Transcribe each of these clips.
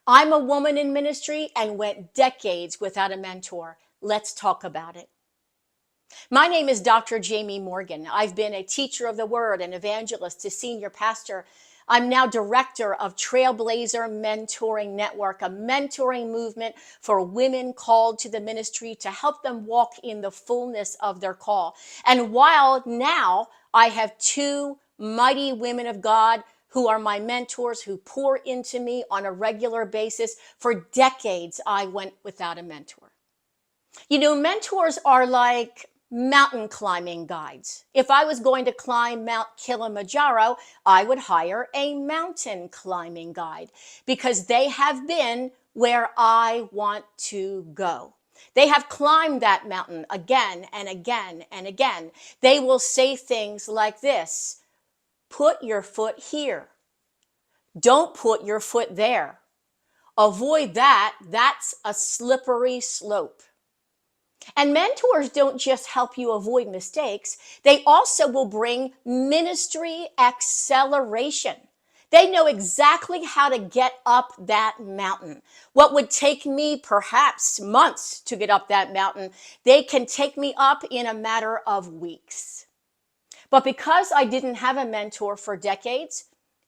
I'm a woman in ministry and went decades without a mentor. Let's talk about it. My name is Dr. Jamie Morgan. I've been a teacher of the word and evangelist to senior pastor. I'm now director of Trailblazer Mentoring Network, a mentoring movement for women called to the ministry to help them walk in the fullness of their call. And while now I have two mighty women of God who are my mentors, who pour into me on a regular basis, for decades I went without a mentor. You know, mentors are like mountain climbing guides. If I was going to climb Mount Kilimanjaro, I would hire a mountain climbing guide because they have been where I want to go. They have climbed that mountain again and again and again. They will say things like this: put your foot here. Don't put your foot there. Avoid that. That's a slippery slope. And mentors don't just help you avoid mistakes, they also will bring ministry acceleration. They know exactly how to get up that mountain. What would take me perhaps months to get up that mountain, they can take me up in a matter of weeks. But because I didn't have a mentor for decades,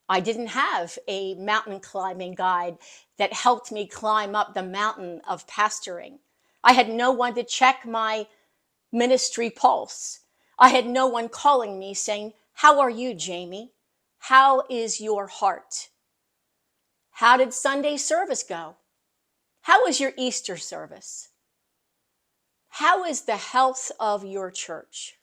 I didn't have a mountain climbing guide that helped me climb up the mountain of pastoring. I had no one to check my ministry pulse. I had no one calling me saying, "How are you, Jamie? How is your heart? How did Sunday service go? How was your Easter service? How is the health of your church?"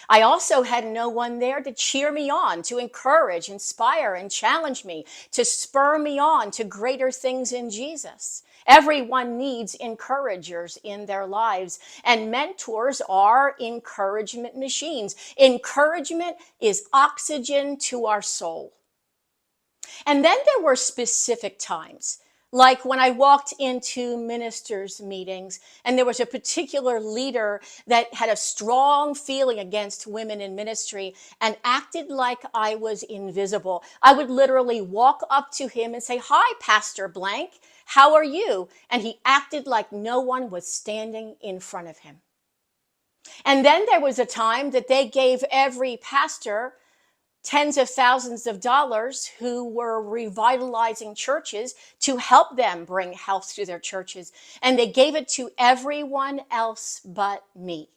I also had no one there to cheer me on, to encourage, inspire, and challenge me, to spur me on to greater things in Jesus. Everyone needs encouragers in their lives, and mentors are encouragement machines. Encouragement is oxygen to our soul. And then there were specific times, like when I walked into ministers' meetings and there was a particular leader that had a strong feeling against women in ministry and acted like I was invisible. I would literally walk up to him and say, "Hi, Pastor Blank, how are you?" And he acted like no one was standing in front of him. And then there was a time that they gave every pastor tens of thousands of dollars who were revitalizing churches to help them bring health to their churches. And they gave it to everyone else but me.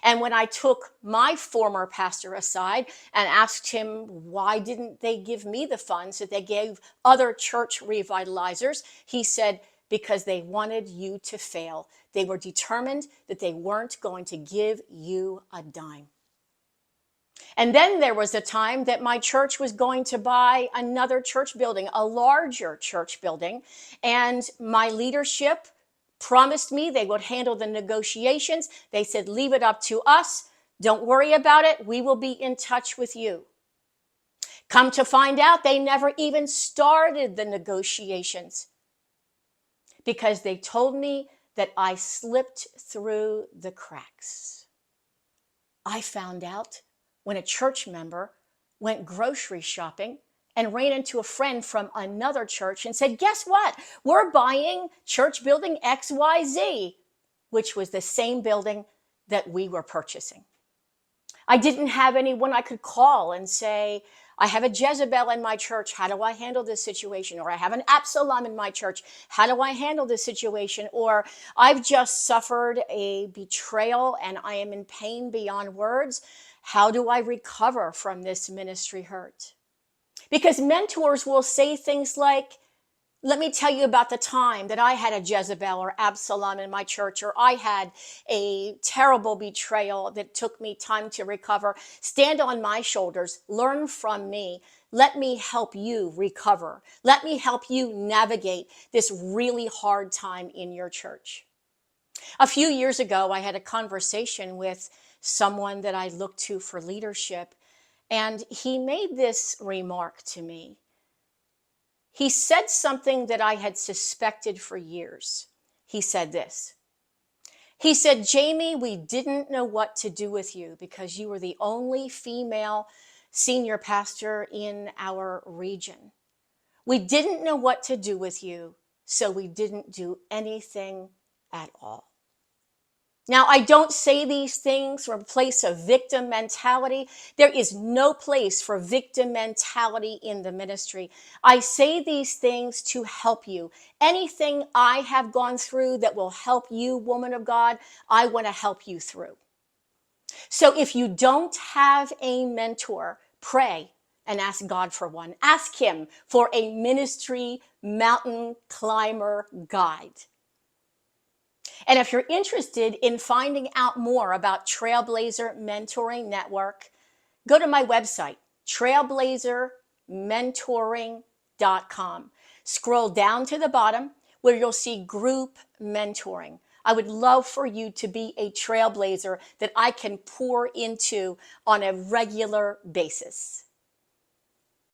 And when I took my former pastor aside and asked him why didn't they give me the funds that they gave other church revitalizers, he said, "Because they wanted you to fail. They were determined that they weren't going to give you a dime." And then there was a time that my church was going to buy another church building, a larger church building. And my leadership promised me they would handle the negotiations. They said, "Leave it up to us. Don't worry about it. We will be in touch with you." Come to find out, they never even started the negotiations because they told me that I slipped through the cracks. I found out when a church member went grocery shopping and ran into a friend from another church and said, "Guess what? We're buying church building XYZ," which was the same building that we were purchasing. I didn't have anyone I could call and say, "I have a Jezebel in my church. How do I handle this situation?" Or, "I have an Absalom in my church. How do I handle this situation?" Or, "I've just suffered a betrayal and I am in pain beyond words. How do I recover from this ministry hurt?" Because mentors will say things like, "Let me tell you about the time that I had a Jezebel or Absalom in my church, or I had a terrible betrayal that took me time to recover. Stand on my shoulders, learn from me. Let me help you recover. Let me help you navigate this really hard time in your church." A few years ago, I had a conversation with someone that I looked to for leadership, and he made this remark to me. He said something that I had suspected for years. He said this. He said, "Jamie, we didn't know what to do with you because you were the only female senior pastor in our region. We didn't know what to do with you, so we didn't do anything at all. Now, I don't say these things from a place of victim mentality. There is no place for victim mentality in the ministry. I say these things to help you. Anything I have gone through that will help you, woman of God, I want to help you through. So if you don't have a mentor, pray and ask God for one. Ask Him for a ministry mountain climber guide. And if you're interested in finding out more about Trailblazer Mentoring Network, go to my website, trailblazermentoring.com. Scroll down to the bottom where you'll see group mentoring. I would love for you to be a trailblazer that I can pour into on a regular basis.